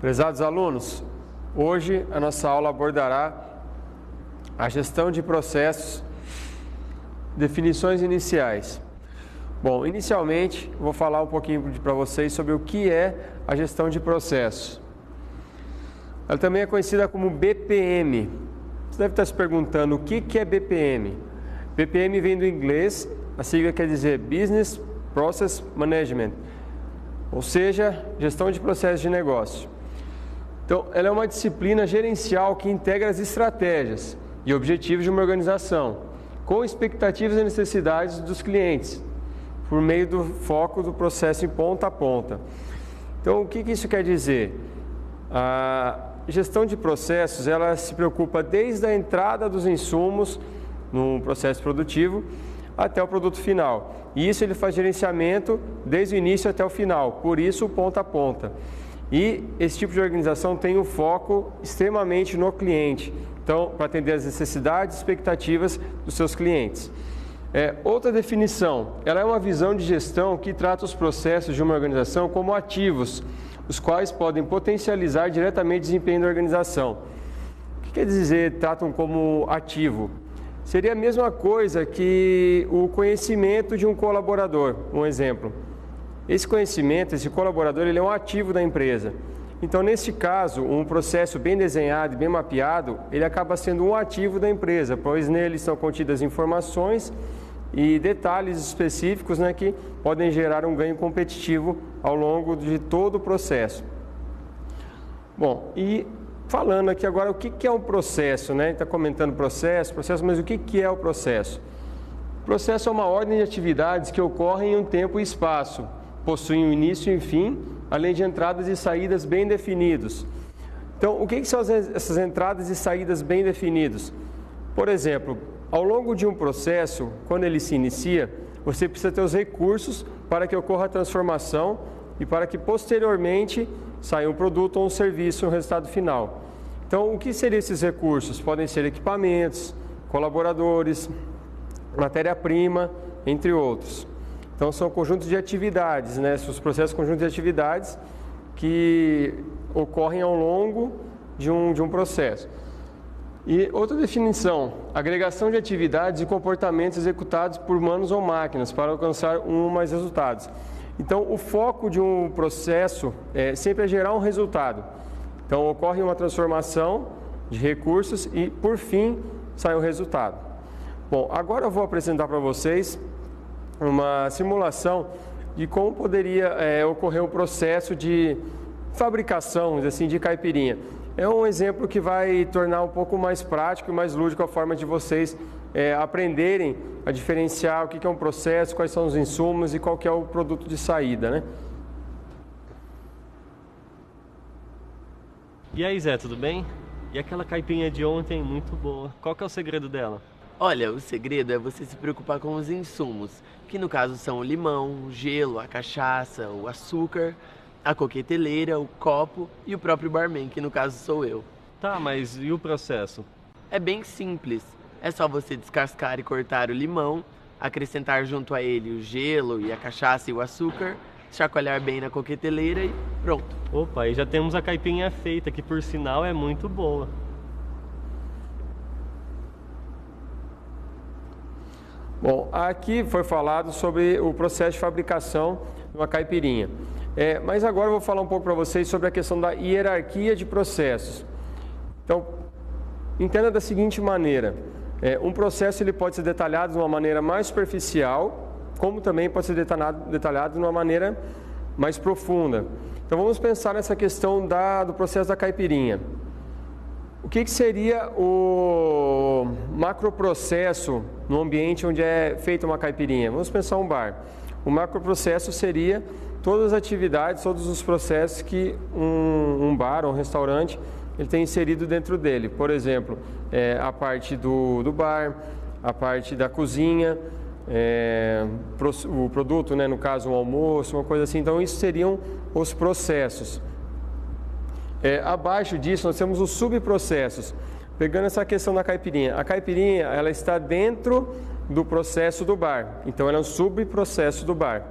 Prezados alunos, hoje a nossa aula abordará a gestão de processos, definições iniciais. Bom, inicialmente vou falar um pouquinho para vocês sobre o que é a gestão de processos. Ela também é conhecida como BPM. Você deve estar se perguntando o que é BPM. BPM vem do inglês, a sigla quer dizer Business Process Management, ou seja, gestão de processos de negócio. Então, ela é uma disciplina gerencial que integra as estratégias e objetivos de uma organização, com expectativas e necessidades dos clientes, por meio do foco do processo em ponta a ponta. Então, o que isso quer dizer? A gestão de processos, ela se preocupa desde a entrada dos insumos no processo produtivo até o produto final. E isso ele faz gerenciamento desde o início até o final, por isso ponta a ponta. E esse tipo de organização tem um foco extremamente no cliente, então, para atender as necessidades e expectativas dos seus clientes. Outra definição, ela é uma visão de gestão que trata os processos de uma organização como ativos, os quais podem potencializar diretamente o desempenho da organização. O que quer dizer tratam como ativo? Seria a mesma coisa que o conhecimento de um colaborador, um exemplo. Esse conhecimento, esse colaborador, ele é um ativo da empresa. Então, nesse caso, um processo bem desenhado e bem mapeado, ele acaba sendo um ativo da empresa, pois nele são contidas informações e detalhes específicos, que podem gerar um ganho competitivo ao longo de todo o processo. Bom, e falando aqui agora o que é um processo, Está comentando processo, mas o que é o processo? O processo é uma ordem de atividades que ocorrem em um tempo e espaço, possuem um início e um fim, além de entradas e saídas bem definidos. Então, o que são essas entradas e saídas bem definidos? Por exemplo, ao longo de um processo, quando ele se inicia, você precisa ter os recursos para que ocorra a transformação e para que posteriormente saia um produto ou um serviço no resultado final. Então, o que seriam esses recursos? Podem ser equipamentos, colaboradores, matéria-prima, entre outros. Então, são conjuntos de atividades, os processos conjuntos de atividades que ocorrem ao longo de um processo. E outra definição, agregação de atividades e comportamentos executados por humanos ou máquinas para alcançar um ou mais resultados. Então, o foco de um processo sempre é gerar um resultado. Então, ocorre uma transformação de recursos e, por fim, sai o resultado. Bom, agora eu vou apresentar para vocês uma simulação de como poderia ocorrer o processo de fabricação, de caipirinha. É um exemplo que vai tornar um pouco mais prático e mais lúdico a forma de vocês aprenderem a diferenciar o que é um processo, quais são os insumos e qual que é o produto de saída, E aí, Zé, tudo bem? E aquela caipirinha de ontem, muito boa. Qual que é o segredo dela? Olha, o segredo é você se preocupar com os insumos, que no caso são o limão, o gelo, a cachaça, o açúcar, a coqueteleira, o copo e o próprio barman, que no caso sou eu. Tá, mas e o processo? É bem simples. É só você descascar e cortar o limão, acrescentar junto a ele o gelo e a cachaça e o açúcar, chacoalhar bem na coqueteleira e pronto. Opa, e já temos a caipirinha feita, que por sinal é muito boa. Bom, aqui foi falado sobre o processo de fabricação de uma caipirinha. Mas agora eu vou falar um pouco para vocês sobre a questão da hierarquia de processos. Então, entenda da seguinte maneira. Um processo ele pode ser detalhado de uma maneira mais superficial, como também pode ser detalhado de uma maneira mais profunda. Então, vamos pensar nessa questão do processo da caipirinha. O que seria o macroprocesso no ambiente onde é feita uma caipirinha? Vamos pensar um bar. O macroprocesso seria todas as atividades, todos os processos que um bar ou um restaurante ele tem inserido dentro dele. Por exemplo, a parte do bar, a parte da cozinha, o produto, no caso um almoço, uma coisa assim. Então, isso seriam os processos. Abaixo disso, nós temos os subprocessos. Pegando essa questão da caipirinha. A caipirinha, ela está dentro do processo do bar. Então, ela é um subprocesso do bar.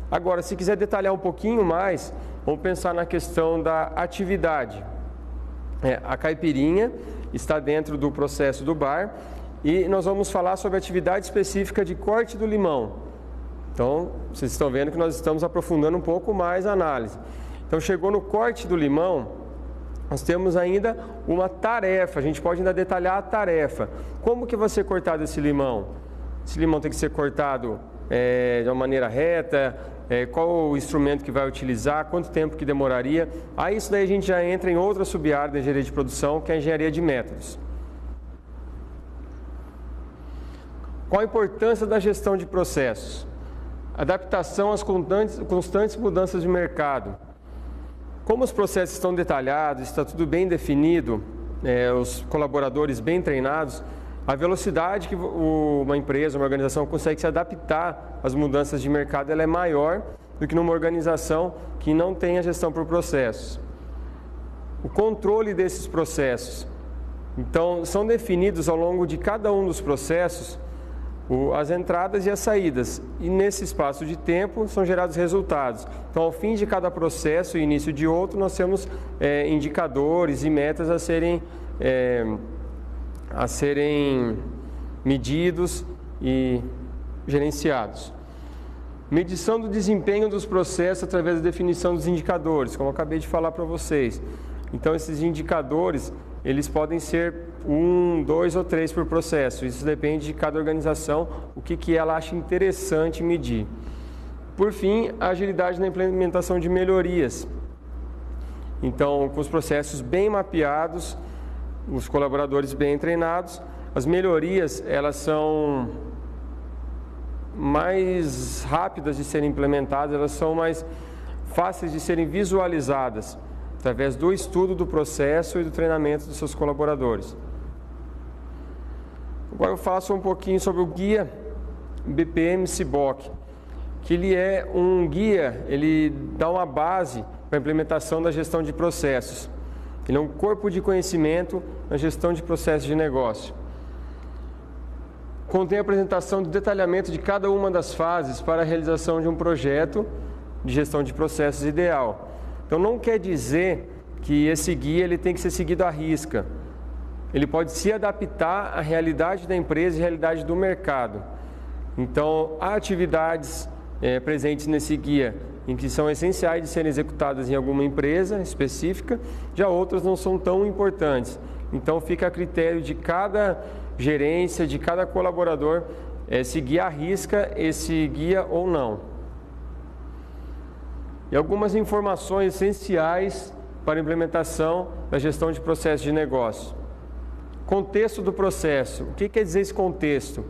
Agora, se quiser detalhar um pouquinho mais, vamos pensar na questão da atividade. A caipirinha está dentro do processo do bar e nós vamos falar sobre a atividade específica de corte do limão. Então, vocês estão vendo que nós estamos aprofundando um pouco mais a análise. Então, chegou no corte do limão, nós temos ainda uma tarefa, a gente pode ainda detalhar a tarefa. Como que vai ser cortado esse limão? Esse limão tem que ser cortado de uma maneira reta, qual o instrumento que vai utilizar, quanto tempo que demoraria. Aí isso daí a gente já entra em outra sub-área da engenharia de produção, que é a engenharia de métodos. Qual a importância da gestão de processos? Adaptação às constantes mudanças de mercado. Como os processos estão detalhados, está tudo bem definido, os colaboradores bem treinados, a velocidade que uma empresa, uma organização consegue se adaptar às mudanças de mercado, ela é maior do que numa organização que não tem a gestão por processos. O controle desses processos. Então, são definidos ao longo de cada um dos processos as entradas e as saídas, e nesse espaço de tempo são gerados resultados. Então, ao fim de cada processo e início de outro, nós temos indicadores e metas a serem medidos e gerenciados. Medição do desempenho dos processos através da definição dos indicadores, como eu acabei de falar para vocês. Então, esses indicadores, eles podem ser 1, 2 ou 3 por processo. Isso depende de cada organização, o que ela acha interessante medir. Por fim, a agilidade na implementação de melhorias. Então, com os processos bem mapeados, os colaboradores bem treinados, as melhorias, elas são mais rápidas de serem implementadas, elas são mais fáceis de serem visualizadas, através do estudo do processo e do treinamento dos seus colaboradores. Agora eu faço um pouquinho sobre o guia BPM CBOK, que ele é um guia, ele dá uma base para a implementação da gestão de processos. Ele é um corpo de conhecimento na gestão de processos de negócio. Contém a apresentação do detalhamento de cada uma das fases para a realização de um projeto de gestão de processos ideal. Então, não quer dizer que esse guia ele tem que ser seguido à risca. Ele pode se adaptar à realidade da empresa e à realidade do mercado. Então, há atividades presentes nesse guia em que são essenciais de serem executadas em alguma empresa específica, já outras não são tão importantes. Então, fica a critério de cada gerência, de cada colaborador, seguir à risca esse guia ou não. E algumas informações essenciais para a implementação da gestão de processos de negócio. Contexto do processo. O que quer dizer esse contexto?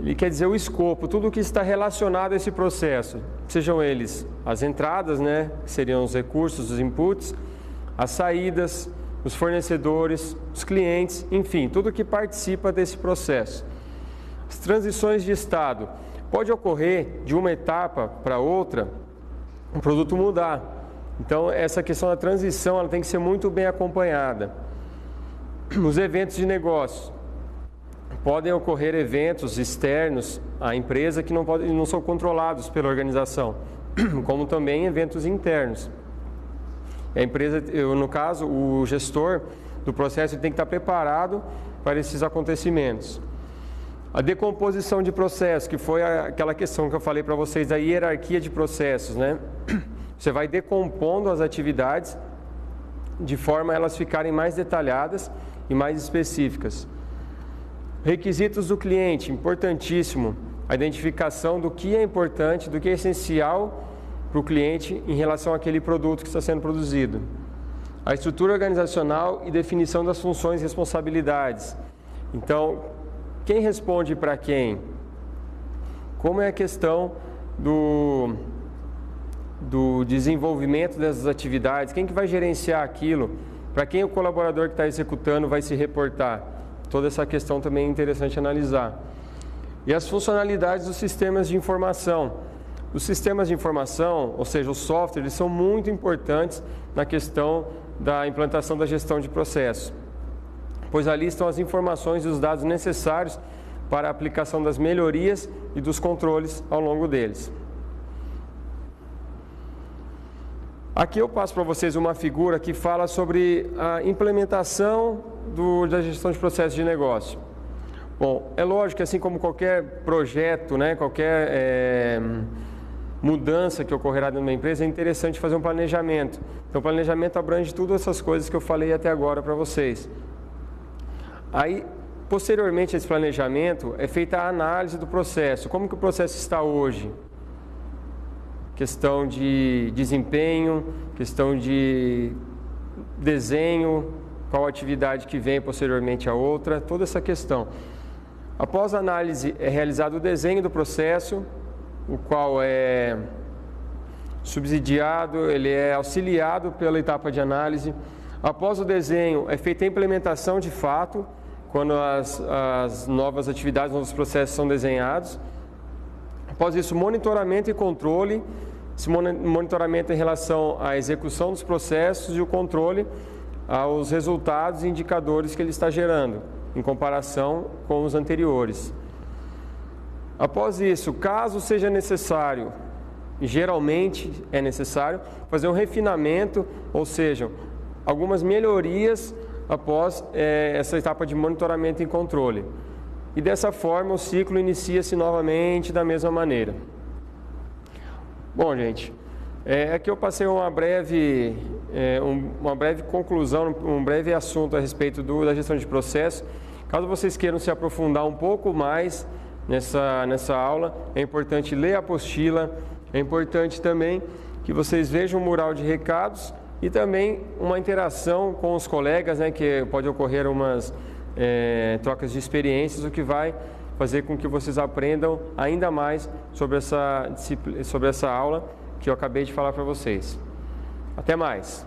Ele quer dizer o escopo, tudo o que está relacionado a esse processo. Sejam eles as entradas, que seriam os recursos, os inputs, as saídas, os fornecedores, os clientes, enfim, tudo que participa desse processo. As transições de estado. Pode ocorrer de uma etapa para outra, o produto mudar. Então, essa questão da transição ela tem que ser muito bem acompanhada. Os eventos de negócio. Podem ocorrer eventos externos à empresa que não são controlados pela organização, como também eventos internos. A empresa, no caso, o gestor do processo tem que estar preparado para esses acontecimentos. A decomposição de processo, que foi aquela questão que eu falei para vocês, da hierarquia de processos, Você vai decompondo as atividades de forma a elas ficarem mais detalhadas e mais específicas. Requisitos do cliente, importantíssimo. A identificação do que é importante, do que é essencial para o cliente em relação àquele produto que está sendo produzido. A estrutura organizacional e definição das funções e responsabilidades. Então, quem responde para quem? Como é a questão do desenvolvimento dessas atividades? Quem que vai gerenciar aquilo? Para quem o colaborador que está executando vai se reportar? Toda essa questão também é interessante analisar. E as funcionalidades dos sistemas de informação. Os sistemas de informação, ou seja, os softwares, eles são muito importantes na questão da implantação da gestão de processos, pois ali estão as informações e os dados necessários para a aplicação das melhorias e dos controles ao longo deles. Aqui eu passo para vocês uma figura que fala sobre a implementação da gestão de processos de negócio. Bom, é lógico que assim como qualquer projeto, né, qualquer mudança que ocorrerá dentro de uma empresa, é interessante fazer um planejamento. Então, o planejamento abrange todas essas coisas que eu falei até agora para vocês. Aí, posteriormente a esse planejamento, é feita a análise do processo. Como que o processo está hoje? Questão de desempenho, questão de desenho, qual atividade que vem posteriormente a outra, toda essa questão. Após a análise, é realizado o desenho do processo, o qual é subsidiado, ele é auxiliado pela etapa de análise. Após o desenho, é feita a implementação de fato, quando as novas atividades, novos processos são desenhados. Após isso, monitoramento e controle. Esse monitoramento em relação à execução dos processos e o controle aos resultados e indicadores que ele está gerando, em comparação com os anteriores. Após isso, caso seja necessário, geralmente é necessário, fazer um refinamento, ou seja, algumas melhorias após essa etapa de monitoramento e controle. E dessa forma o ciclo inicia-se novamente da mesma maneira. Bom, gente, aqui eu passei uma breve conclusão, um breve assunto a respeito da gestão de processo. Caso vocês queiram se aprofundar um pouco mais nessa aula, é importante ler a apostila, é importante também que vocês vejam o mural de recados e também uma interação com os colegas, né, que pode ocorrer umas trocas de experiências, o que vai fazer com que vocês aprendam ainda mais sobre essa aula que eu acabei de falar para vocês. Até mais!